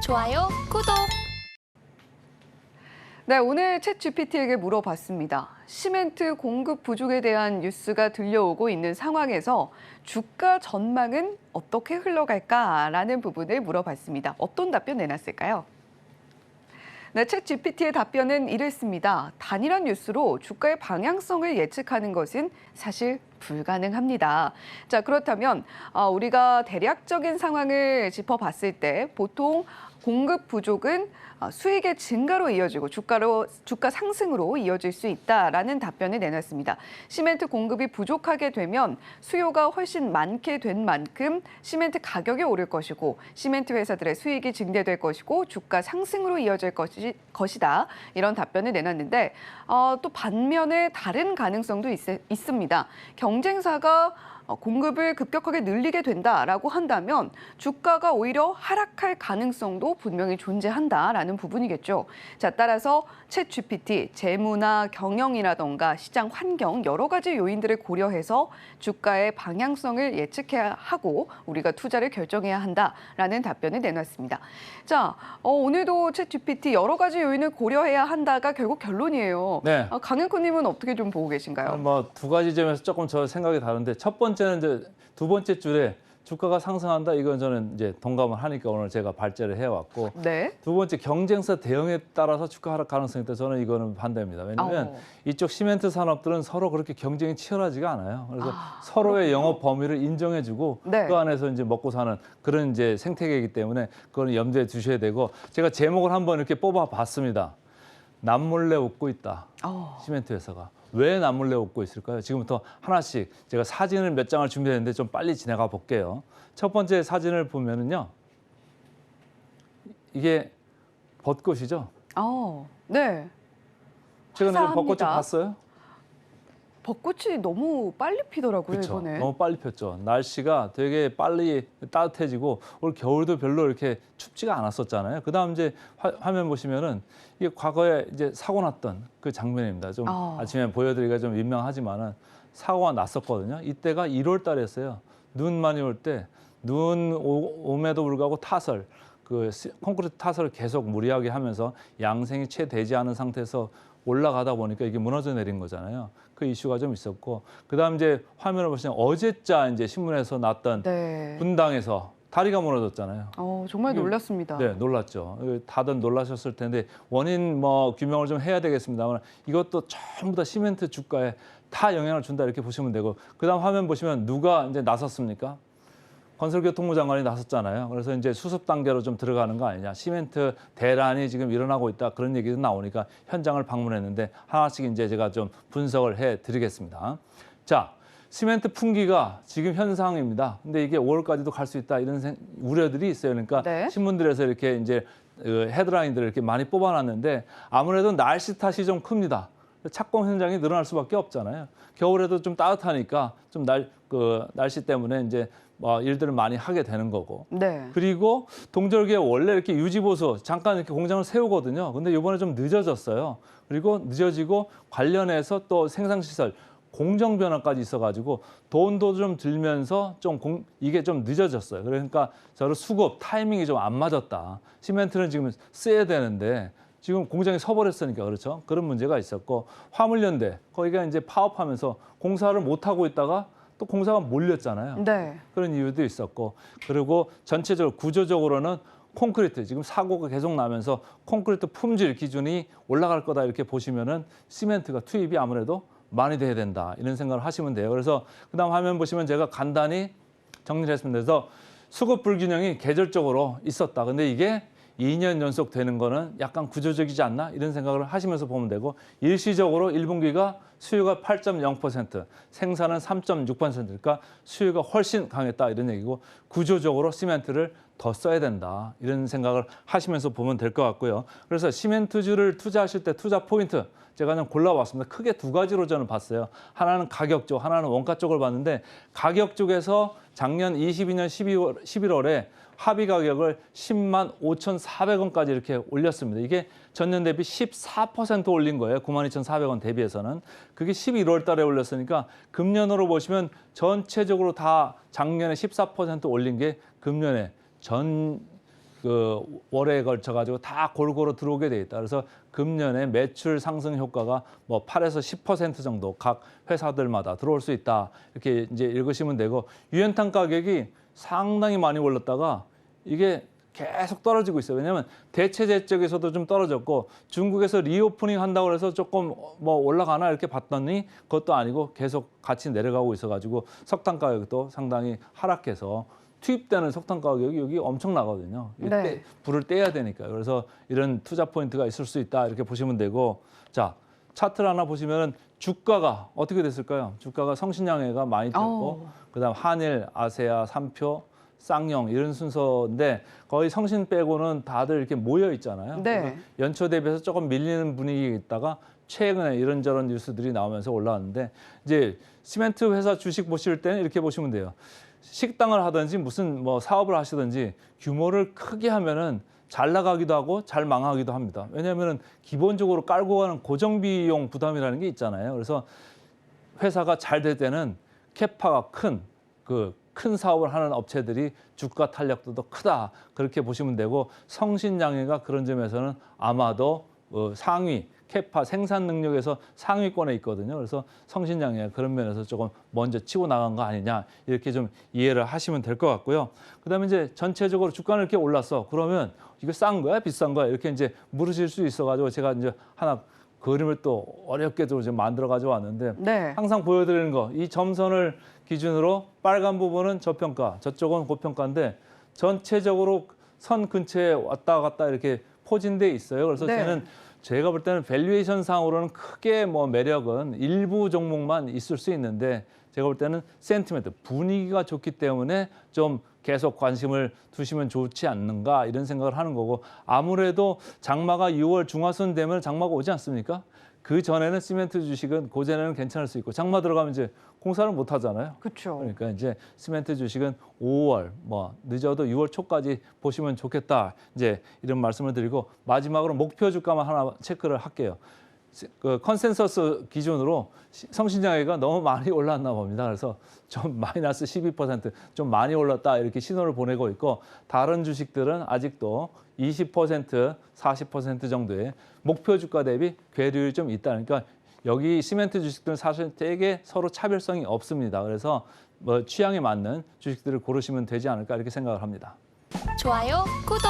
좋아요, 구독. 네, 오늘 챗GPT에게 물어봤습니다. 시멘트 공급 부족에 대한 뉴스가 들려오고 있는 상황에서 주가 전망은 어떻게 흘러갈까라는 부분을 물어봤습니다. 어떤 답변 내놨을까요? 네, 챗GPT의 답변은 이랬습니다. 단일한 뉴스로 주가의 방향성을 예측하는 것은 사실 불가능합니다. 자, 그렇다면 우리가 대략적인 상황을 짚어봤을 때 보통 공급 부족은 수익의 증가로 이어지고 주가 상승으로 이어질 수 있다라는 답변을 내놨습니다. 시멘트 공급이 부족하게 되면 수요가 훨씬 많게 된 만큼 시멘트 가격이 오를 것이고 시멘트 회사들의 수익이 증대될 것이고 주가 상승으로 이어질 것이다. 이런 답변을 내놨는데 또 반면에 다른 가능성도 있습니다. 경쟁사가 공급을 급격하게 늘리게 된다라고 한다면 주가가 오히려 하락할 가능성도 분명히 존재한다라는 부분이겠죠. 자, 따라서 챗GPT, 재무나 경영이라던가 시장 환경 여러 가지 요인들을 고려해서 주가의 방향성을 예측해야 하고 우리가 투자를 결정해야 한다라는 답변을 내놨습니다. 자, 오늘도 챗GPT 여러 가지 요인을 고려해야 한다가 결국 결론이에요. 네. 강은코님은 어떻게 좀 보고 계신가요? 뭐 두 가지 점에서 조금 저 생각이 다른데 첫 번째는 이제 두 번째 줄에 주가가 상승한다 이건 저는 이제 동감을 하니까 오늘 제가 발제를 해왔고 네. 두 번째 경쟁사 대응에 따라서 주가 하락 가능성이 있다 저는 이거는 반대입니다. 왜냐하면 이쪽 시멘트 산업들은 서로 그렇게 경쟁이 치열하지가 않아요. 그래서 서로의 영업 범위를 인정해주고 네. 그 안에서 이제 먹고 사는 그런 이제 생태계이기 때문에 그거는 염두에 두셔야 되고 제가 제목을 한번 이렇게 뽑아봤습니다. 남몰래 웃고 있다. 시멘트 회사가. 왜 남몰래 웃고 있을까요? 지금부터 하나씩 제가 사진을 몇 장을 준비했는데 좀 빨리 지나가 볼게요. 첫 번째 사진을 보면은요. 이게 벚꽃이죠? 네. 최근에 좀 벚꽃 좀 화사합니다. 봤어요? 벚꽃이 너무 빨리 피더라고요, 그렇죠. 이번에. 너무 빨리 폈죠. 날씨가 되게 빨리 따뜻해지고 올 겨울도 별로 이렇게 춥지가 않았었잖아요. 그다음 이제 화면 보시면은 이게 과거에 이제 사고 났던 그 장면입니다. 좀 아침에 보여드리기가 좀 민망하지만은 사고가 났었거든요. 이때가 1월 달이었어요. 눈 많이 올 때 눈 오매도 불구하고 타설 콘크리트 타설을 계속 무리하게 하면서 양생이 채 되지 않은 상태에서 올라가다 보니까 이게 무너져 내린 거잖아요. 그 이슈가 좀 있었고, 그다음 이제 화면을 보시면 어제자 이제 신문에서 났던 네. 분당에서 다리가 무너졌잖아요. 정말 놀랐습니다. 네, 놀랐죠. 다들 놀라셨을 텐데 원인 뭐 규명을 좀 해야 되겠습니다만 이것도 전부 다 시멘트 주가에 다 영향을 준다 이렇게 보시면 되고, 그다음 화면 보시면 누가 이제 나섰습니까? 건설교통부 장관이 나섰잖아요. 그래서 이제 수습 단계로 좀 들어가는 거 아니냐. 시멘트 대란이 지금 일어나고 있다. 그런 얘기도 나오니까 현장을 방문했는데 하나씩 이제 제가 좀 분석을 해드리겠습니다. 자, 시멘트 풍기가 지금 현상입니다. 근데 이게 5월까지도 갈 수 있다 이런 우려들이 있어요. 그러니까 네. 신문들에서 이렇게 이제 헤드라인들을 이렇게 많이 뽑아놨는데 아무래도 날씨 탓이 좀 큽니다. 착공 현장이 늘어날 수밖에 없잖아요. 겨울에도 좀 따뜻하니까 좀 날씨 때문에 이제 일들을 많이 하게 되는 거고. 네. 그리고 동절기에 원래 이렇게 유지보수 잠깐 이렇게 공장을 세우거든요. 근데 이번에 좀 늦어졌어요. 그리고 늦어지고 관련해서 또 생산시설 공정 변화까지 있어가지고 돈도 좀 들면서 이게 좀 늦어졌어요. 그러니까 저를 수급 타이밍이 좀 안 맞았다. 시멘트는 지금 써야 되는데 지금 공장이 서버렸으니까 그렇죠. 그런 문제가 있었고 화물연대 거기가 이제 파업하면서 공사를 못 하고 있다가 또 공사가 몰렸잖아요. 네. 그런 이유도 있었고, 그리고 전체적으로 구조적으로는 콘크리트 지금 사고가 계속 나면서 콘크리트 품질 기준이 올라갈 거다 이렇게 보시면은 시멘트가 투입이 아무래도 많이 돼야 된다 이런 생각을 하시면 돼요. 그래서 그다음 화면 보시면 제가 간단히 정리를 했습니다. 그래서 수급 불균형이 계절적으로 있었다. 근데 이게 2년 연속 되는 거는 약간 구조적이지 않나 이런 생각을 하시면서 보면 되고, 일시적으로 1분기가 수요가 8.0%, 생산은 3.6%, 그러니까 수요가 훨씬 강했다 이런 얘기고, 구조적으로 시멘트를 더 써야 된다 이런 생각을 하시면서 보면 될 것 같고요. 그래서 시멘트주를 투자하실 때 투자 포인트 제가 그냥 골라봤습니다. 크게 두 가지로 저는 봤어요. 하나는 가격 쪽, 하나는 원가 쪽을 봤는데, 가격 쪽에서 작년 22년 11월에 합의 가격을 10만 5,400원까지 이렇게 올렸습니다. 이게 전년 대비 14% 올린 거예요. 92,400원 대비해서는. 그게 11월 달에 올렸으니까 금년으로 보시면 전체적으로 다 작년에 14% 올린 게 금년에 그 월에 걸쳐 가지고 다 골고루 들어오게 돼 있다. 그래서 금년에 매출 상승 효과가 뭐 8에서 10% 정도 각 회사들마다 들어올 수 있다. 이렇게 이제 읽으시면 되고, 유연탄 가격이 상당히 많이 올랐다가 이게 계속 떨어지고 있어요. 왜냐하면 대체재 쪽에서도 좀 떨어졌고, 중국에서 리오프닝 한다고 해서 조금 뭐 올라가나 이렇게 봤더니 그것도 아니고 계속 같이 내려가고 있어가지고 석탄 가격도 상당히 하락해서 투입되는 석탄 가격이 여기 엄청나거든요. 네. 불을 떼야 되니까. 그래서 이런 투자 포인트가 있을 수 있다 이렇게 보시면 되고, 자 차트를 하나 보시면은 주가가 어떻게 됐을까요? 주가가 성신양해가 많이 됐고, 그다음 한일, 아세아, 삼표, 쌍용 이런 순서인데 거의 성신 빼고는 다들 이렇게 모여 있잖아요. 네. 그래서 연초 대비해서 조금 밀리는 분위기가 있다가 최근에 이런저런 뉴스들이 나오면서 올라왔는데, 이제 시멘트 회사 주식 보실 때는 이렇게 보시면 돼요. 식당을 하든지 무슨 뭐 사업을 하시든지 규모를 크게 하면은 잘 나가기도 하고 잘 망하기도 합니다. 왜냐하면은 기본적으로 깔고 가는 고정 비용 부담이라는 게 있잖아요. 그래서 회사가 잘 될 때는 캐파가 큰 사업을 하는 업체들이 주가 탄력도 더 크다. 그렇게 보시면 되고, 성신양해가 그런 점에서는 아마도 상위 캐파 생산 능력에서 상위권에 있거든요. 그래서 성신양해가 그런 면에서 조금 먼저 치고 나간 거 아니냐, 이렇게 좀 이해를 하시면 될 것 같고요. 그다음에 이제 전체적으로 주가는 이렇게 올랐어. 그러면 이거 싼 거야, 비싼 거야, 이렇게 이제 물으실 수 있어가지고 제가 이제 하나 그림을 또 어렵게도 좀 만들어 가지고 왔는데, 네. 항상 보여드리는 거, 이 점선을 기준으로 빨간 부분은 저평가, 저쪽은 고평가인데 전체적으로 선 근처에 왔다 갔다 이렇게 포진돼 있어요. 그래서 네. 저는 제가 볼 때는 밸류에이션 상으로는 크게 뭐 매력은 일부 종목만 있을 수 있는데, 제가 볼 때는 센티멘트, 분위기가 좋기 때문에 좀 계속 관심을 두시면 좋지 않는가 이런 생각을 하는 거고, 아무래도 장마가 6월 중하순 되면 장마가 오지 않습니까? 그 전에는 시멘트 주식은 고전에는 괜찮을 수 있고, 장마 들어가면 이제 공사를 못 하잖아요. 그렇죠. 그러니까 이제 시멘트 주식은 5월 뭐 늦어도 6월 초까지 보시면 좋겠다. 이제 이런 말씀을 드리고, 마지막으로 목표 주가만 하나 체크를 할게요. 그 컨센서스 기준으로 성신양해가 너무 많이 올랐나 봅니다. 그래서 좀 마이너스 12%좀 많이 올랐다 이렇게 신호를 보내고 있고, 다른 주식들은 아직도 20%, 40% 정도의 목표 주가 대비 괴리율이 좀 있다. 그러니까 여기 시멘트 주식들은 사실 되게 서로 차별성이 없습니다. 그래서 뭐 취향에 맞는 주식들을 고르시면 되지 않을까 이렇게 생각을 합니다. 좋아요, 구독.